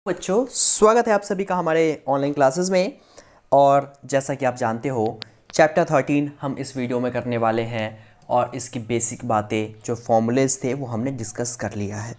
बच्चों, स्वागत है आप सभी का हमारे ऑनलाइन क्लासेस में। और जैसा कि आप जानते हो, चैप्टर 13 हम इस वीडियो में करने वाले हैं और इसकी बेसिक बातें जो फॉर्मूलेज थे वो हमने डिस्कस कर लिया है।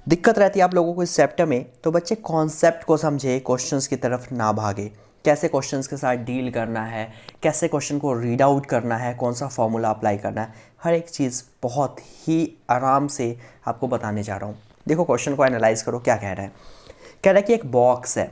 दिक्कत रहती है आप लोगों को इस चैप्टर में, तो बच्चे कॉन्सेप्ट को समझे, क्वेश्चंस की तरफ ना भागे। कैसे क्वेश्चंस के साथ डील करना है, कैसे क्वेश्चन को रीड आउट करना है, कौन सा फॉर्मूला अप्लाई करना है, हर एक चीज़ बहुत ही आराम से आपको बताने जा रहा हूँ। देखो, क्वेश्चन को एनालाइज करो, क्या कह रहा है। कह रहा है कि एक बॉक्स है,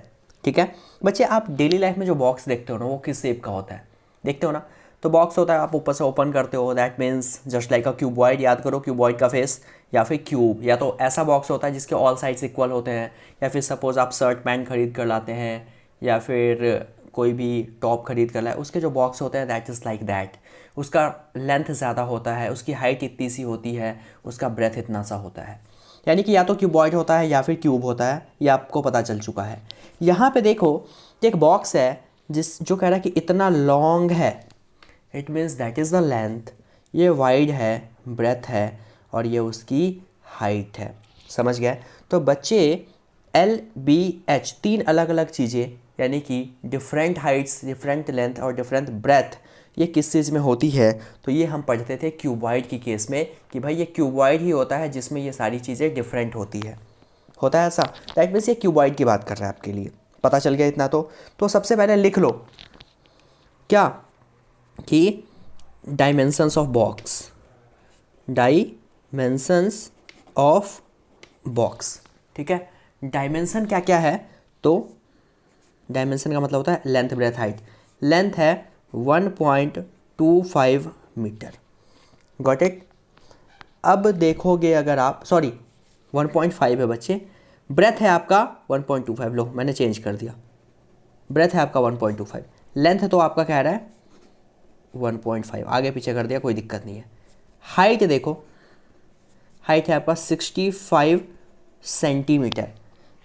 ठीक है बच्चे। आप डेली लाइफ में जो बॉक्स देखते हो ना, वो किस शेप का होता है, देखते हो ना। तो बॉक्स होता है, आप ऊपर से ओपन करते हो, that means just like a cuboid. याद करो, क्यूबॉइड का फेस या फिर क्यूब, या तो ऐसा बॉक्स होता है जिसके ऑल साइड्स इक्वल होते हैं, या फिर सपोज आप शर्ट पैंट खरीद कर लाते हैं, या फिर कोई भी टॉप खरीद कर लाए, उसके जो बॉक्स होते हैं दैट इज़ लाइक दैट। उसका लेंथ ज़्यादा होता है, उसकी हाइट इतनी सी होती है, उसका ब्रेथ इतना सा होता है। यानी कि या तो क्यूबॉइड होता है या फिर क्यूब होता है, ये आपको पता चल चुका है। यहाँ पे देखो, एक बॉक्स है जो कह रहा है कि इतना लॉन्ग है, it means that is the length. ये वाइड है, ब्रेथ है, और ये उसकी हाइट है। समझ गए? तो बच्चे LBH तीन अलग अलग चीज़ें, यानी कि डिफरेंट हाइट्स, डिफरेंट लेंथ और डिफरेंट ब्रेथ, ये किस चीज़ में होती है। तो ये हम पढ़ते थे क्यूबॉइड की केस में कि भाई ये क्यूबॉइड ही होता है जिसमें ये सारी चीज़ें डिफरेंट होती है। होता है ऐसा, दैट मीन्स ये क्यूबॉइड की बात कर रहा है। आपके लिए पता चल गया इतना? तो सबसे पहले लिख लो क्या कि dimensions of box, dimensions of box, ठीक है। डायमेंशन क्या क्या है? तो डायमेंशन का मतलब होता है लेंथ, ब्रेथ, हाइट। लेंथ है 1.25 मीटर, गॉट इट। अब देखोगे अगर आप, सॉरी 1.5 है बच्चे, ब्रेथ है आपका 1.25, लो मैंने चेंज कर दिया, ब्रेथ है आपका 1.25, लेंथ तो आपका कह रहा है 1.5, आगे पीछे कर दिया, कोई दिक्कत नहीं है। हाइट देखो, हाइट है आपका 65 सेंटीमीटर।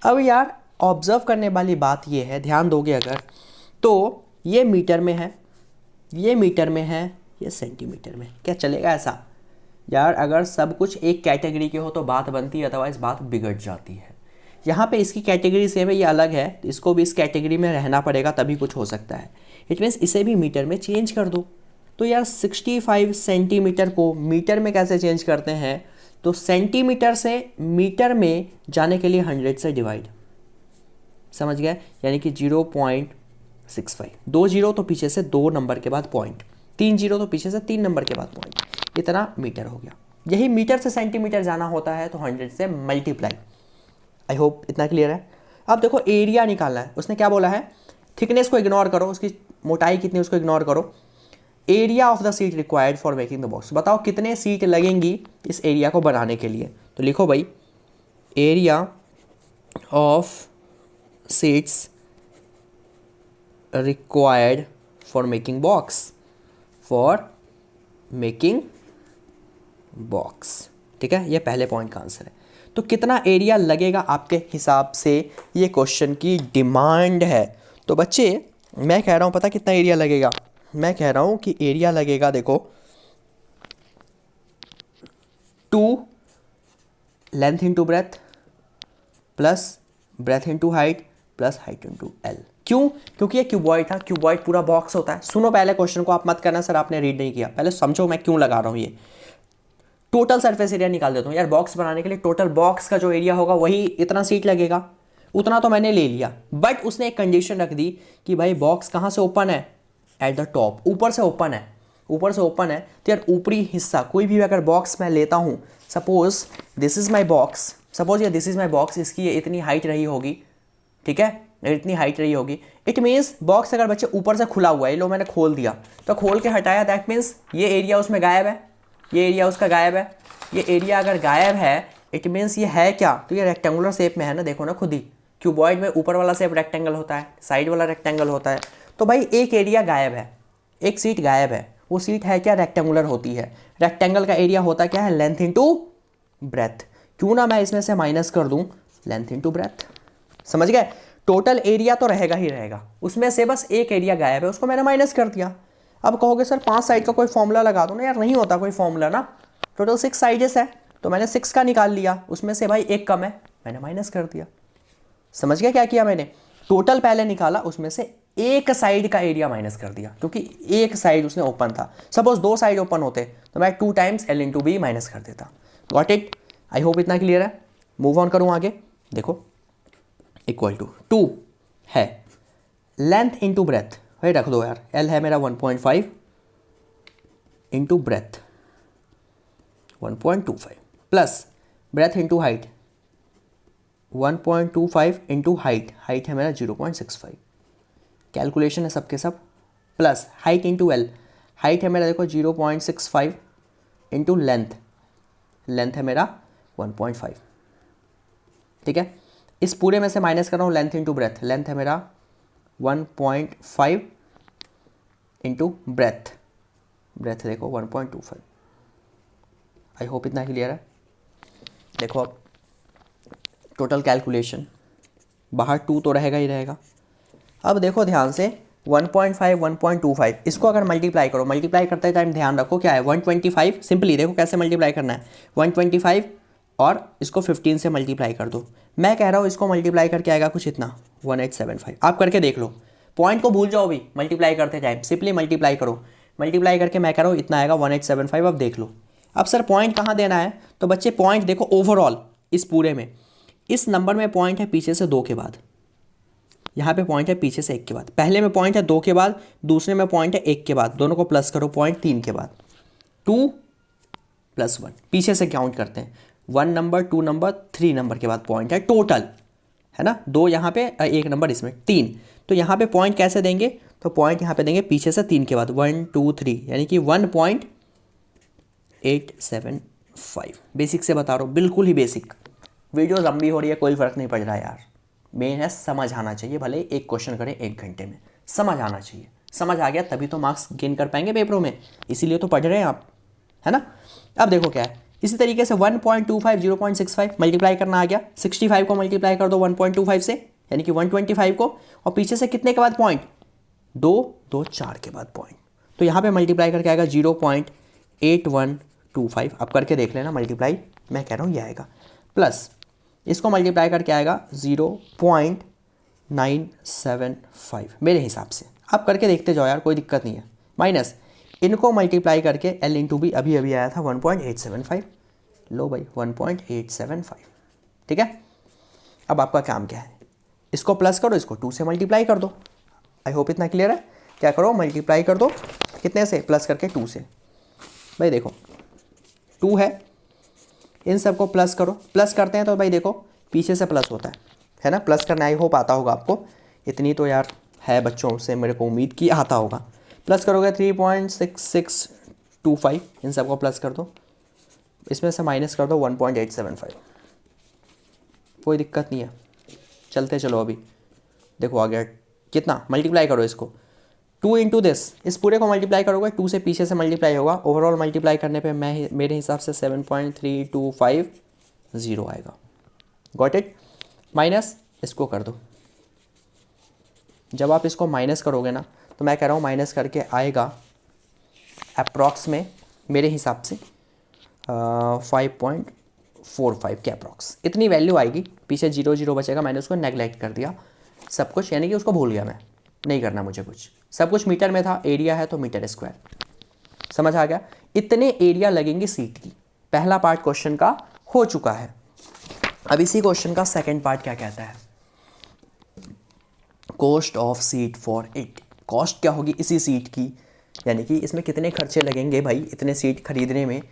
अब यार ऑब्जर्व करने वाली बात ये है, ध्यान दोगे अगर, तो ये मीटर में है, ये मीटर में है, ये सेंटीमीटर में, क्या चलेगा ऐसा? यार अगर सब कुछ एक कैटेगरी के हो तो बात बनती है, अदरवाइज बात बिगड़ जाती है। यहाँ पे इसकी कैटेगरी सेम है, ये अलग है, तो इसको भी इस कैटेगरी में रहना पड़ेगा तभी कुछ हो सकता है। इट मीन्स इसे भी मीटर में चेंज कर दो। तो यार 65 सेंटीमीटर को मीटर में कैसे चेंज करते हैं? तो सेंटीमीटर से मीटर में जाने के लिए 100 से डिवाइड, समझ गए? यानी कि 0.65, 2 जीरो तो पीछे से 2 नंबर के बाद पॉइंट, 3 जीरो तो पीछे से 3 नंबर के बाद पॉइंट, इतना मीटर हो गया। यही मीटर से सेंटीमीटर जाना होता है तो 100 से मल्टीप्लाई। आई होप इतना क्लियर है। अब देखो, एरिया निकालना है। उसने क्या बोला है? थिकनेस को इग्नोर करो, उसकी मोटाई कितनी उसको इग्नोर करो। Area of the seat required for making the box, बताओ कितने सीट लगेंगी इस एरिया को बनाने के लिए। तो लिखो भाई, area of seats required for making box, for making box, ठीक है। ये पहले पॉइंट का आंसर है। तो कितना एरिया लगेगा आपके हिसाब से, ये क्वेश्चन की डिमांड है। तो बच्चे मैं कह रहा हूँ, पता कितना एरिया लगेगा? मैं कह रहा हूँ कि एरिया लगेगा, देखो, 2 length into breadth plus breadth into height plus height into L. क्यों? क्योंकि ये क्यूबॉइड था, क्यूबॉइड पूरा बॉक्स होता है। सुनो पहले क्वेश्चन को, आप मत करना सर आपने रीड नहीं किया, पहले समझो मैं क्यों लगा रहा हूँ। ये टोटल सरफेस एरिया निकाल देता हूँ यार। बॉक्स बनाने के लिए टोटल बॉक्स का जो एरिया होगा वही इतना सीट लगेगा, उतना तो मैंने ले लिया। बट उसने एक कंडीशन रख दी कि भाई बॉक्स कहाँ से ओपन है? एट द टॉप, ऊपर से ओपन है। ऊपर से ओपन है तो यार ऊपरी हिस्सा, कोई भी अगर बॉक्स मैं लेता हूँ, suppose this is my box, suppose ये दिस इज माई बॉक्स, इसकी इतनी हाइट रही होगी, ठीक है, इतनी हाइट रही होगी। इट मीन्स बॉक्स अगर बच्चे ऊपर से खुला हुआ है, लो मैंने खोल दिया, तो खोल के हटाया, दैट मीन्स ये एरिया उसमें गायब है, ये एरिया उसका गायब है। ये एरिया अगर गायब है, इट मीन्स ये है क्या? तो ये रेक्टेंगुलर शेप में है ना, देखो ना खुद ही। क्यूबॉइड में ऊपर वाला शेप रेक्टेंगल होता है, साइड वाला रेक्टेंगल होता है। तो भाई एक एरिया गायब है, एक सीट गायब है। वो सीट है क्या? रेक्टेंगुलर होती है। रेक्टेंगल का एरिया होता क्या है? Length into breadth. क्यों ना मैं इसमें से माइनस कर दूं लेंथ इंटू ब्रेथ, समझ गए? टोटल एरिया तो रहेगा ही रहेगा, उसमें से बस एक एरिया गायब है, उसको मैंने माइनस कर दिया। अब कहोगे सर 5 साइड का कोई फॉर्मूला लगा दो ना। यार नहीं होता कोई फॉर्मूला ना, टोटल 6 साइड्स है, तो मैंने 6 का निकाल लिया, उसमें से भाई एक कम है, मैंने माइनस कर दिया। समझ गया क्या किया मैंने? टोटल पहले निकाला, उसमें से एक साइड का एरिया माइनस कर दिया, क्योंकि एक साइड उसने ओपन था। सपोज दो साइड ओपन होते तो मैं 2 times L into B minus कर देता। Got it? आई होप इतना क्लियर है। मूव ऑन करूँ आगे। देखो इक्वल टू 2 है लेंथ इंटू ब्रेथ, वही रख दो यार, L है मेरा 1.5 into breadth 1.25 plus breadth into height 1.25 into height, height है मेरा 0.65, कैलकुलेशन है सबके सब, plus height into L, height है मेरा देखो 0.65 इंटू लेंथ, लेंथ है मेरा 1.5। ठीक है, इस पूरे में से माइनस कर रहा हूँ लेंथ इंटू ब्रेथ, लेंथ है मेरा 1.5 इंटू ब्रेथ, ब्रेथ देखो 1.25। आई होप इतना क्लियर है। देखो अब टोटल कैलकुलेशन, बाहर 2 तो रहेगा ही रहेगा। अब देखो ध्यान से 1.5 1.25 इसको अगर मल्टीप्लाई करो, मल्टीप्लाई करते टाइम ध्यान रखो क्या है 125, सिंपली देखो कैसे मल्टीप्लाई करना है, 125 और इसको 15 से मल्टीप्लाई कर दो। मैं कह रहा हूँ इसको मल्टीप्लाई करके आएगा कुछ इतना 1875। आप करके देख लो, पॉइंट को भूल जाओ भी, मल्टीप्लाई करते टाइम सिंपली मल्टीप्लाई करो, मल्टीप्लाई करके मैं कह रहा हूँ इतना आएगा 1875। अब देख लो, अब सर पॉइंट कहाँ देना है, तो बच्चे पॉइंट देखो ओवरऑल इस पूरे में, इस नंबर में पॉइंट है पीछे से 2 के बाद, यहाँ पे पॉइंट है पीछे से 1 के बाद, पहले में पॉइंट है 2 के बाद, दूसरे में पॉइंट है 1 के बाद, दोनों को प्लस करो, पॉइंट 3 के बाद, 2 + 1 पीछे से काउंट करते हैं, 1 नंबर 2 नंबर 3 नंबर के बाद पॉइंट है टोटल, है ना, 2 यहाँ पे 1 नंबर इसमें 3, तो यहाँ पे पॉइंट कैसे देंगे, तो पॉइंट यहाँ पे देंगे पीछे से 3 के बाद 1 2 3, यानी कि 1.875। बेसिक से बता रहा हूँ, बिल्कुल ही बेसिक। वीडियो लंबी हो रही है कोई फ़र्क नहीं पड़ रहा यार, मेन है समझ आना चाहिए, भले एक क्वेश्चन करें 1 घंटे में, समझ आना चाहिए, समझ आ गया तभी तो मार्क्स गेन कर पाएंगे पेपरों में, इसीलिए तो पढ़ रहे हैं आप, है ना। अब देखो क्या है, इसी तरीके से 1.25 0.65 मल्टीप्लाई करना आ गया, 65 को मल्टीप्लाई कर दो 1.25 से, यानी कि 125 को, और पीछे से कितने के बाद पॉइंट 2 2 4 के बाद पॉइंट, तो यहाँ पे मल्टीप्लाई करके आएगा 0.8125। अब करके देख लेना मल्टीप्लाई, मैं कह रहा हूँ ये आएगा, प्लस इसको मल्टीप्लाई करके आएगा 0.975 मेरे हिसाब से, आप करके देखते जाओ यार कोई दिक्कत नहीं है, माइनस इनको मल्टीप्लाई करके L इंटू बी अभी अभी आया था 1.875, लो भाई 1.875। ठीक है, अब आपका काम क्या है, इसको प्लस करो, इसको 2 से मल्टीप्लाई कर दो। आई होप इतना क्लियर है। क्या करो, मल्टीप्लाई कर दो कितने से, प्लस करके 2 से। भाई देखो 2 है, इन सबको प्लस करो, प्लस करते हैं तो भाई देखो पीछे से प्लस होता है ना, प्लस करना आई होप आता होगा आपको, इतनी तो यार है बच्चों से मेरे को उम्मीद की आता होगा। प्लस करोगे 3.6625, इन सबको प्लस कर दो, इसमें से माइनस कर दो 1.875, कोई दिक्कत नहीं है, चलते चलो। अभी देखो आ गया कितना, मल्टीप्लाई करो इसको 2 इंटू दिस, इस पूरे को मल्टीप्लाई करोगे 2 से पीछे से मल्टीप्लाई होगा, ओवरऑल मल्टीप्लाई करने पे मेरे हिसाब से 7.325 आएगा। गॉट इट, माइनस इसको कर दो, जब आप इसको माइनस करोगे ना तो मैं कह रहा हूँ माइनस करके आएगा अप्रॉक्स में मेरे हिसाब से 5.45 के अप्रॉक्स, इतनी वैल्यू आएगी। पीछे 0 0 बचेगा, मैंने उसको नेगलेक्ट कर दिया सब कुछ, यानी कि उसको भूल गया मैं, नहीं करना मुझे कुछ, सब कुछ मीटर में था, एरिया है तो मीटर स्क्वायर, समझ आ गया। इतने एरिया लगेंगे सीट की, पहला पार्ट क्वेश्चन का हो चुका है। अब इसी क्वेश्चन का सेकंड पार्ट क्या कहता है, cost of seat for it, cost क्या होगी इसी सीट की, यानी कि इसमें कितने खर्चे लगेंगे भाई इतने सीट खरीदने में।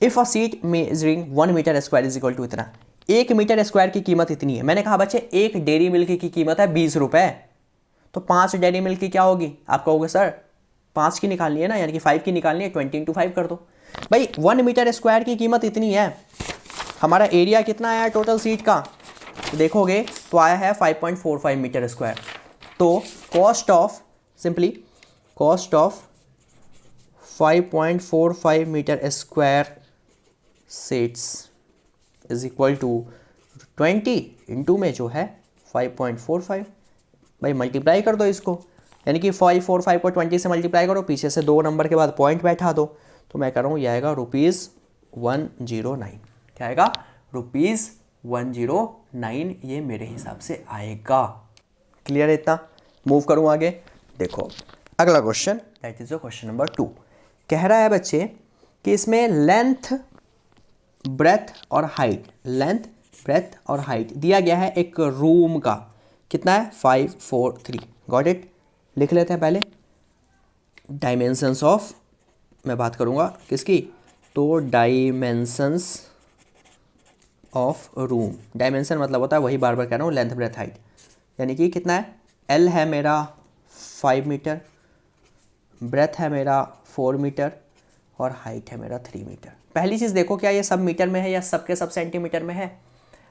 If a seat measuring 1 metre square is equal to इतना, 1 मीटर स्क्वायर की कीमत इतनी है। मैंने कहा बच्चे एक डेयरी मिल्क की कीमत है 20 रुपये, तो 5 डेयरी मिल्क की क्या होगी, आप कहोगे सर 5 की निकालनी है ना, यानी कि 5 की निकालनी है, 20 इंटू 5 कर दो। भाई 1 मीटर स्क्वायर की कीमत इतनी है, हमारा एरिया कितना आया टोटल सीट का, तो देखोगे तो आया है 5.45 मीटर स्क्वायर। तो cost of, simply cost of 5.45 metre square seats is equal to 20 into में जो है 5.45। भाई मल्टीप्लाई कर दो इसको, यानी कि 545 को 20 से मल्टीप्लाई करो, पीछे से 2 नंबर के बाद पॉइंट बैठा दो, तो मैं कर रहा हूँ ये आएगा ₹109। क्या आएगा, ₹109। 9 ये मेरे हिसाब से आएगा। क्लियर है इतना? मूव करूँ आगे। देखो अगला question, that is question number 2। कह रहा है बच्चे कि इसमें लेंथ, ब्रेथ और हाइट, लेंथ, ब्रेथ और हाइट दिया गया है एक रूम का। कितना है? 5 4 3। Got it? लिख लेते हैं पहले। डायमेंशंस ऑफ, मैं बात करूँगा किसकी? तो डायमेंशंस ऑफ रूम। डायमेंशन मतलब होता है, वही बार बार कह रहा हूँ, लेंथ ब्रेथ हाइट। यानी कि कितना है? एल है मेरा 5 मीटर, ब्रेथ है मेरा 4 मीटर और हाइट है मेरा 3 मीटर। पहली चीज़ देखो, क्या ये सब मीटर में है या सबके सब सेंटीमीटर में है?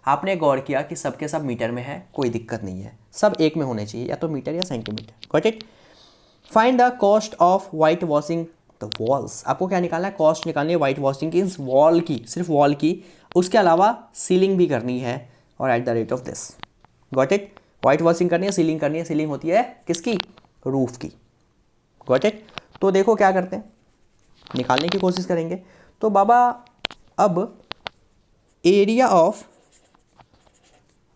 आपने गौर किया कि सबके सब मीटर में है, कोई दिक्कत नहीं है, सब एक में होने चाहिए, या तो मीटर या centimetre. Got it? Find the cost of white washing the walls. आपको क्या निकालना है? कॉस्ट निकालनी है वाइट वॉशिंग की, इस वॉल की, सिर्फ वॉल की, उसके अलावा सीलिंग भी करनी है, और eight the rate of this. Got it? White washing करनी है, सीलिंग करनी है। सीलिंग होती है किसकी? रूफ की। Got it? तो देखो क्या करते हैं, निकालने की कोशिश करेंगे। तो बाबा अब एरिया ऑफ,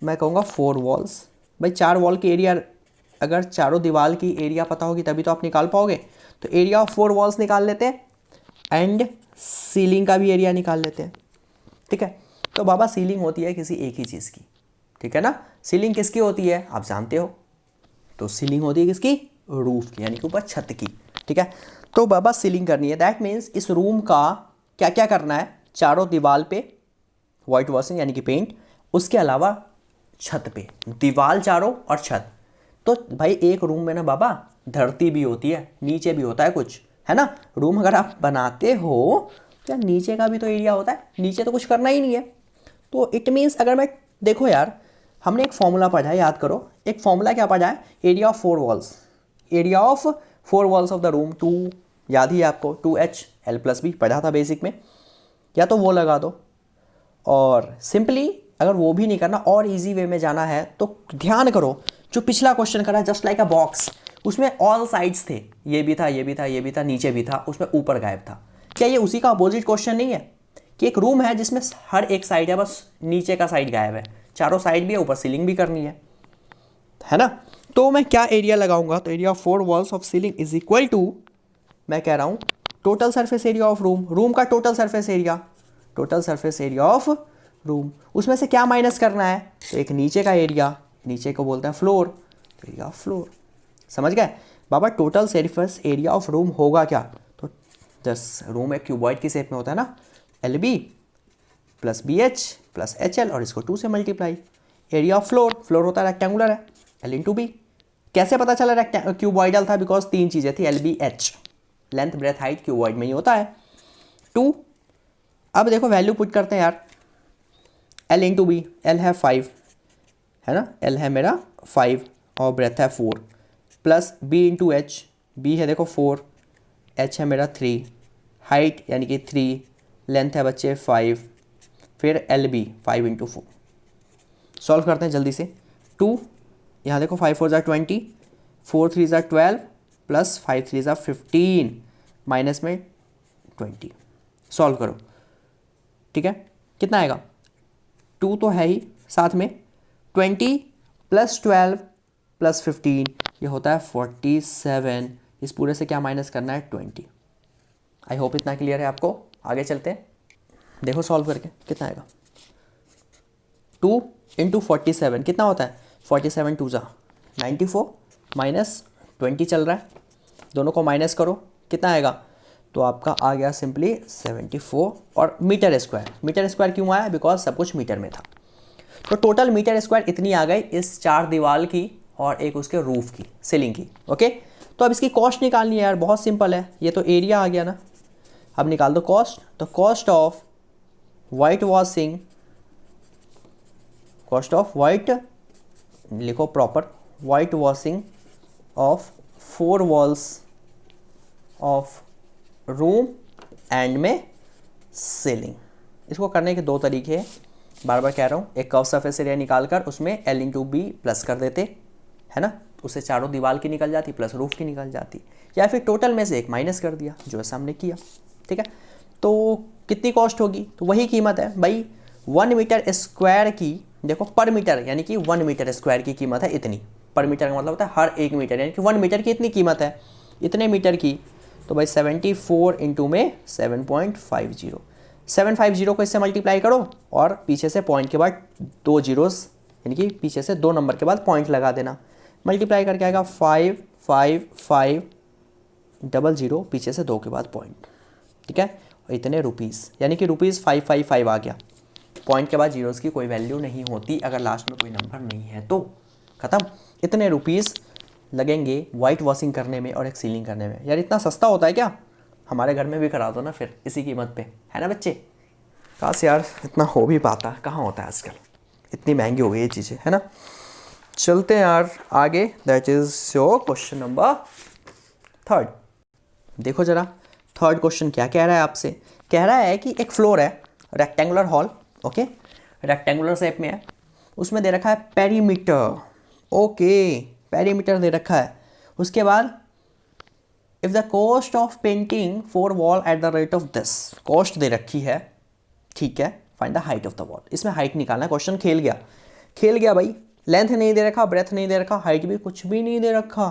मैं कहूँगा 4 वॉल्स। भाई 4 वॉल की एरिया, अगर चारों दीवार की एरिया पता होगी तभी तो आप निकाल पाओगे। तो एरिया ऑफ 4 वॉल्स निकाल लेते हैं, एंड सीलिंग का भी एरिया निकाल लेते हैं। ठीक है? तो बाबा सीलिंग होती है किसी एक ही चीज़ की, ठीक है ना? सीलिंग किसकी होती है आप जानते हो, तो सीलिंग होती है किसकी? रूफ की, यानी कि ऊपर छत की। ठीक है? तो बाबा सीलिंग करनी है, दैट मीन्स इस रूम का क्या क्या करना है? चारों दीवार पे वाइट वॉशिंग यानी कि पेंट, उसके अलावा छत पे, दीवार चारों और छत। तो भाई एक रूम में ना बाबा धरती भी होती है, नीचे भी होता है कुछ, है ना? रूम अगर आप बनाते हो तो यार नीचे का भी तो एरिया होता है, नीचे तो कुछ करना ही नहीं है। तो इट मीन्स, अगर मैं, देखो यार हमने एक फॉर्मूला पढ़ा है, याद करो, एक फॉर्मूला क्या पढ़ा है? Area of 4 walls, area of 4 walls of the room, 2, याद ही है आपको, 2H L+B पढ़ा था बेसिक में, या तो वो लगा दो। और सिंपली अगर वो भी नहीं करना और इजी वे में जाना है तो ध्यान करो, जो पिछला क्वेश्चन करा जस्ट लाइक अ बॉक्स, उसमें ऑल साइड्स थे, ये भी था, ये भी था, ये भी था, नीचे भी था, उसमें ऊपर गायब था। क्या ये उसी का अपोजिट क्वेश्चन नहीं है कि एक रूम है जिसमें हर एक साइड है, बस नीचे का साइड गायब है, चारों साइड भी है, ऊपर सीलिंग भी करनी है ना? तो मैं क्या एरिया लगाऊंगा? तो area of 4 walls of ceiling is equal to, मैं कह रहा हूं total surface area of room, room का total surface area, total surface area of room, उसमें से क्या माइनस करना है? तो एक नीचे का एरिया, नीचे को बोलते हैं फ्लोर, तो एरिया ऑफ फ्लोर। समझ गए बाबा? Total surface area of room होगा क्या? तो जस्ट रूम एक क्यूबॉइड की शेप में होता है ना, LB + BH + HL, और इसको 2 से multiply. Area of floor, floor होता है रेक्टेंगुलर है, L × B। कैसे पता चला क्यूबॉइडल था? बिकॉज 3 चीज़ें थी, LBH, length breadth height, cuboid में ही होता है 2। अब देखो वैल्यू पुट करते हैं यार, L × B, L है 5, है ना? L है मेरा 5 और ब्रेथ है 4, प्लस B × H, B है देखो 4, H है मेरा 3, हाइट यानी कि 3, लेंथ है बच्चे 5, फिर LB 5 × 4। सॉल्व करते हैं जल्दी से। 2, यहाँ देखो 5 4 = 20, 4 3 = 12, प्लस 5 3 = 15, माइनस में 20। सॉल्व करो, ठीक है? कितना आएगा? 2 तो है ही, साथ में 20 + 12 + 15, ये होता है 47। इस पूरे से क्या माइनस करना है? 20। आई होप इतना क्लियर है आपको। आगे चलते हैं, देखो सॉल्व करके कितना आएगा। 2 × 47 कितना होता है? 47 2 = 94, माइनस 20 चल रहा है, दोनों को माइनस करो, कितना आएगा? तो आपका आ गया सिंपली 74। और मीटर स्क्वायर, मीटर स्क्वायर क्यों आया? बिकॉज सब कुछ मीटर में था। तो टोटल मीटर स्क्वायर इतनी आ गई इस 4 दीवार की और एक उसके रूफ की, सीलिंग की। ओके, तो अब इसकी कॉस्ट निकालनी है यार, बहुत सिंपल है, ये तो एरिया आ गया ना। अब निकाल दो कॉस्ट। तो cost of white washing, cost of white, लिखो proper, white washing of 4 walls of room and में सीलिंग। इसको करने के 2 तरीके हैं, बार बार कह रहा हूँ। एक कर्व सरफेस एरिया निकाल कर उसमें L × B प्लस कर देते, है ना? उससे चारों दीवार की निकल जाती प्लस रूफ की निकल जाती, या फिर टोटल में से एक माइनस कर दिया, जो ऐसा हमने किया। ठीक है, तो कितनी कॉस्ट होगी? तो वही कीमत है भाई, 1 मीटर स्क्वायर की देखो पर मीटर यानी कि 1 मीटर स्क्वायर की कीमत है इतनी। पर मीटर का मतलब होता है हर 1 मीटर, यानी कि 1 मीटर की इतनी कीमत है, इतने मीटर की। तो भाई 74 इंटू में 7.50, 750 को इससे मल्टीप्लाई करो और पीछे से पॉइंट के बाद 2 जीरोस, यानी कि पीछे से 2 नंबर के बाद पॉइंट लगा देना। मल्टीप्लाई करके आएगा 5550, पीछे से 2 के बाद पॉइंट, ठीक है। और इतने रुपीज़, यानी कि रुपीज़ 555 आ गया। पॉइंट के बाद जीरोस की कोई वैल्यू नहीं होती अगर लास्ट में कोई नंबर नहीं है तो ख़त्म। इतने रुपीज़ लगेंगे वाइट वॉशिंग करने में और एक सीलिंग करने में। यार इतना सस्ता होता है क्या? हमारे घर में भी करा दो ना फिर इसी कीमत पे, है ना बच्चे? काश यार इतना हो भी पाता, कहाँ होता है आजकल, इतनी महंगी हो गई ये चीज़ें, है ना। चलते हैं यार आगे, that is your question number 3। देखो ज़रा थर्ड क्वेश्चन क्या कह रहा है आपसे। कह रहा है कि एक फ्लोर है, rectangular hall, okay, rectangular shape में है, उसमें दे रखा है पेरीमीटर, ओके, पेरीमीटर दे रखा है। उसके बाद if the cost of painting 4 wall at the rate of this, cost दे रखी है, ठीक है। Find the height of the wall, इसमें हाइट निकालना है। क्वेश्चन खेल गया, खेल गया भाई। लेंथ नहीं दे रखा, ब्रेथ नहीं दे रखा, हाइट भी कुछ भी नहीं दे रखा,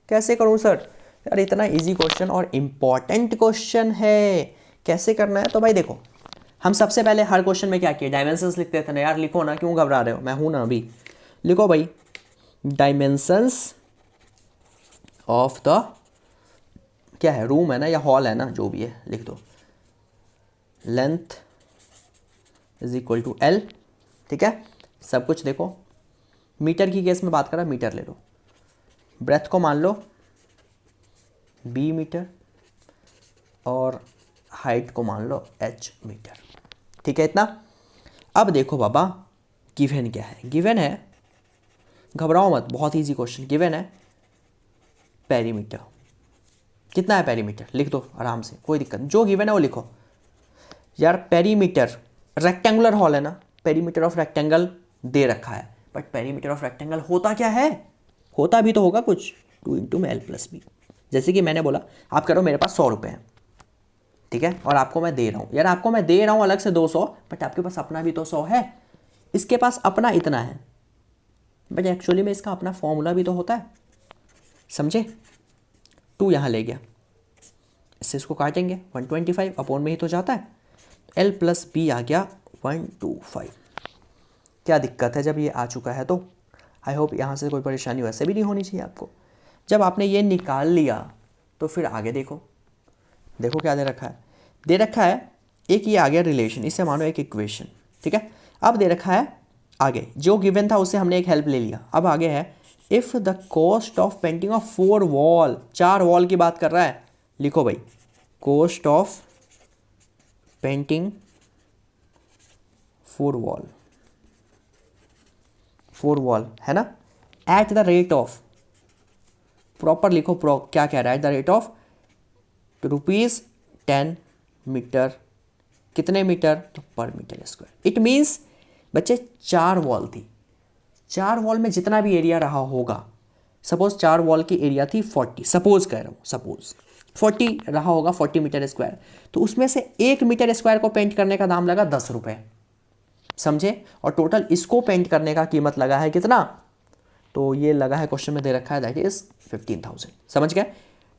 कैसे करूं सर? यार इतना इजी क्वेश्चन और इम्पॉर्टेंट क्वेश्चन है, कैसे करना है? तो भाई देखो, हम सबसे पहले हर क्वेश्चन में क्या किया, डायमेंशंस लिखते थे ना यार। लिखो ना, क्यों घबरा रहे हो, मैं हूं ना अभी। लिखो भाई, डायमेंशंस ऑफ द, क्या है, रूम है ना या हॉल है ना, जो भी है लिख दो। Length is equal to L, ठीक है। सब कुछ देखो, मीटर की केस में बात करा, मीटर ले लो। ब्रेथ को मान लो बी मीटर और हाइट को मान लो एच मीटर, ठीक है इतना। अब देखो बाबा, गिवन क्या है? गिवन है, घबराओ मत, बहुत इजी क्वेश्चन। गिवन है पेरीमीटर, कितना है पेरीमीटर? लिख दो आराम से, कोई दिक्कत नहीं, जो गिवन है वो लिखो। यार पेरीमीटर, रेक्टेंगुलर हॉल है ना, पेरीमीटर ऑफ रेक्टेंगल दे रखा है, बट पेरीमीटर ऑफ रेक्टेंगल होता क्या है? होता भी तो होगा कुछ, 2 इंटू में एल प्लस बी। जैसे कि मैंने बोला, आप कह रहे हो मेरे पास 100 रुपये हैं, ठीक है, और आपको मैं दे रहा हूँ, यार आपको मैं दे रहा हूँ अलग से 200, बट आपके पास अपना भी तो 100 है। इसके पास अपना इतना है, बट एक्चुअली में इसका अपना फॉर्मूला भी तो होता है, समझे? 2 यहाँ ले गया, इससे इसको काटेंगे, 125 अपॉन में ही तो जाता है, एल प्लस बी आ गया 125। क्या दिक्कत है जब ये आ चुका है तो? आई होप यहाँ से कोई परेशानी वैसे भी नहीं होनी चाहिए आपको। जब आपने ये निकाल लिया तो फिर आगे देखो, देखो क्या दे रखा है। दे रखा है एक ये आ गया रिलेशन, इसे मानो एक इक्वेशन, ठीक है। अब दे रखा है आगे, जो गिवन था उससे हमने एक हेल्प ले लिया। अब आगे है if the cost of painting of 4 wall, 4 wall की बात कर रहा है। लिखो भाई, cost of painting 4 wall, 4 wall है ना, at the rate of, proper लिखो, क्या कह रहा है, at the rate of ₹10 metre. कितने मीटर? तो पर मीटर स्क्वायर। इट मीन्स बच्चे 4 वॉल थी, 4 वॉल में जितना भी एरिया रहा होगा, सपोज 4 वॉल की एरिया थी 40, सपोज कह रहा हूँ, सपोज 40 रहा होगा, 40 मीटर स्क्वायर, तो उसमें से 1 मीटर स्क्वायर को पेंट करने का दाम लगा 10 रुपये, समझे? और टोटल इसको पेंट करने का कीमत लगा है कितना? तो ये लगा है, क्वेश्चन में दे रखा है, दैट इज 15,000। समझ गए?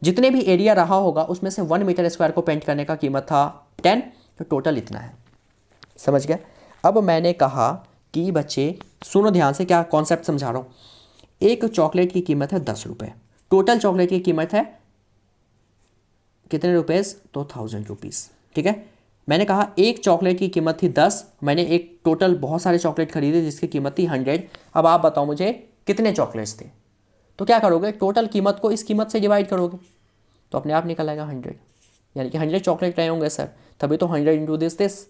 जितने भी एरिया रहा होगा उसमें से 1 मीटर स्क्वायर को पेंट करने का कीमत था 10, तो टोटल इतना है, समझ गए? अब मैंने कहा कि बच्चे सुनो ध्यान से, क्या कॉन्सेप्ट समझा रहा हूँ। एक चॉकलेट की कीमत है 10 रुपये, टोटल चॉकलेट की कीमत है कितने रुपीज़? तो 1000 रुपीज़, ठीक है। मैंने कहा एक चॉकलेट की कीमत थी 10, मैंने एक टोटल बहुत सारे चॉकलेट खरीदे जिसकी कीमत थी 100। अब आप बताओ मुझे कितने चॉकलेट्स थे? तो क्या करोगे, टोटल कीमत को इस कीमत से डिवाइड करोगे तो अपने आप निकल आएगा 100, यानी कि 100 चॉकलेट रहे होंगे सर, तभी तो 100 इंटू दिस।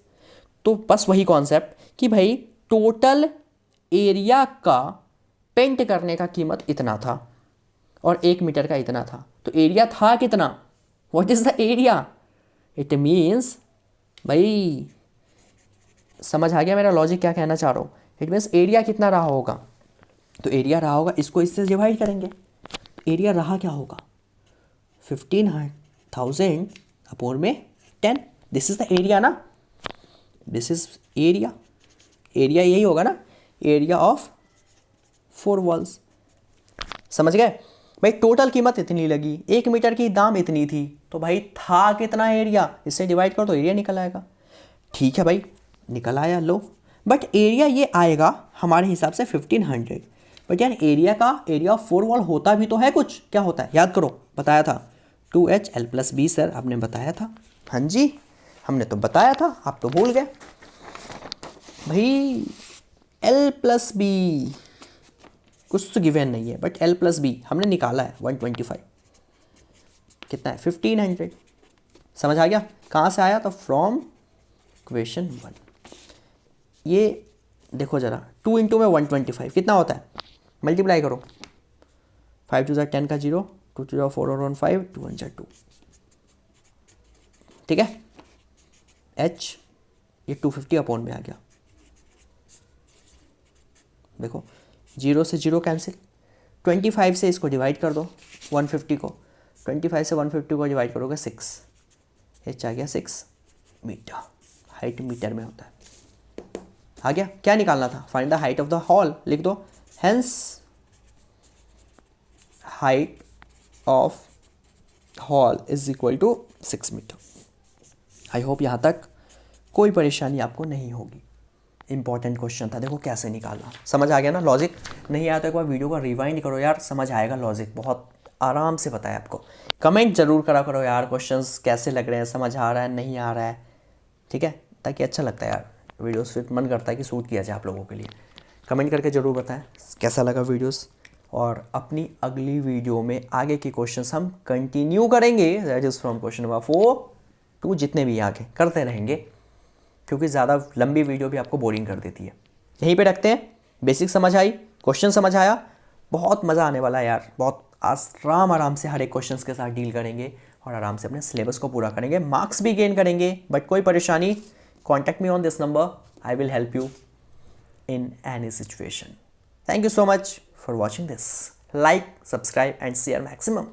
तो बस वही कॉन्सेप्ट कि भाई टोटल एरिया का पेंट करने का कीमत इतना था और 1 मीटर का इतना था, तो एरिया था कितना? What is the area? It means, भाई समझ आ गया मेरा लॉजिक क्या कहना चाह रहा हूँ? इट मीन्स एरिया कितना रहा होगा, तो एरिया रहा होगा, इसको इससे डिवाइड करेंगे, एरिया रहा क्या होगा? 15,000 अपॉन में 10, दिस इज द एरिया ना, दिस इज एरिया, एरिया यही होगा ना, एरिया ऑफ 4 वॉल्स। समझ गए भाई, टोटल कीमत इतनी लगी, 1 मीटर की दाम इतनी थी, तो भाई था कितना एरिया, इससे डिवाइड करो तो एरिया निकल आएगा। ठीक है भाई, निकल आया लो, बट एरिया ये आएगा हमारे हिसाब से 1500। बट यार एरिया ऑफ 4 वॉल होता भी तो है कुछ, क्या होता है याद करो, बताया था 2HL+B सर, आपने बताया था। हाँ जी, हमने तो बताया था, आप तो भूल गए भाई। L+B कुछ तो गिवन नहीं है, बट L+B हमने निकाला है 125, कितना है 1500। समझ आ गया कहाँ से आया, तो फ्रॉम क्वेश्चन 1। ये देखो जरा, 2 इंटू में 125 कितना होता है, मल्टीप्लाई करो, 5 2 10 का 0, 2 2 4 और 1 5, 2 1 2। ठीक है, H ये 250 अपॉन में आ गया। देखो 0 से 0 कैंसिल, 25 से इसको डिवाइड कर दो 150 को, 25 से 150 को डिवाइड करोगे 6, H आ गया 6 मीटर, हाइट मीटर में होता है। आ गया, क्या निकालना था, find the height of the hall, लिख दो, hence height of hall is equal to 6 metre. I hope यहाँ तक कोई परेशानी आपको नहीं होगी। इंपॉर्टेंट क्वेश्चन था, देखो कैसे निकालना, समझ आ गया ना लॉजिक। नहीं आया तो एक बार वीडियो का रिवाइंड करो यार, समझ आएगा लॉजिक, बहुत आराम से पता है आपको। कमेंट जरूर करा करो यार, क्वेश्चंस कैसे लग रहे हैं, समझ आ रहा है नहीं आ रहा है, ठीक है, ताकि अच्छा लगता है यार वीडियोस, फिर मन करता है कि शूट किया जाए आप लोगों के लिए। कमेंट करके ज़रूर बताएं कैसा लगा वीडियोस, और अपनी अगली वीडियो में आगे के क्वेश्चंस हम कंटिन्यू करेंगे, that is from question number 4 to जितने भी आगे करते रहेंगे, क्योंकि ज़्यादा लंबी वीडियो भी आपको बोरिंग कर देती है। यहीं पे रखते हैं, बेसिक समझ आई, क्वेश्चन समझ आया, बहुत मज़ा आने वाला है यार, बहुत आराम से हर एक क्वेश्चन के साथ डील करेंगे और आराम से अपने सिलेबस को पूरा करेंगे, मार्क्स भी गेन करेंगे। बट कोई परेशानी, contact me on this number, I will help you in any situation. Thank you so much for watching this. Like, subscribe and share maximum.